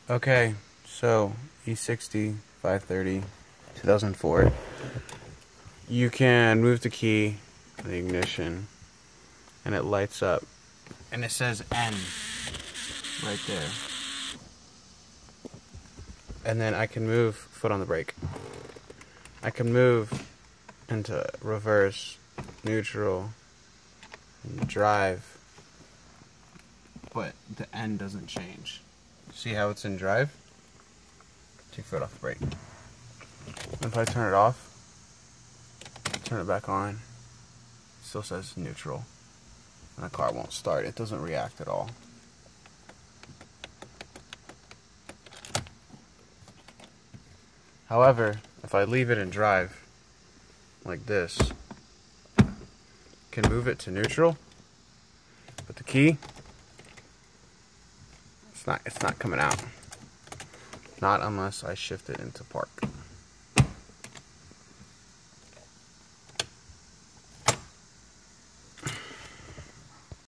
Okay, so E60 530 2004. You can move the key in the ignition and it lights up and it says N right there. And then I can move foot on the brake. I can move into reverse, neutral, and drive, but the N doesn't change. See how it's in drive? Take foot off the brake. If I turn it off, turn it back on, it still says neutral. And the car won't start. It doesn't react at all. However, if I leave it in drive, like this, can move it to neutral, but the key, it's not coming out. Not unless I shift it into park.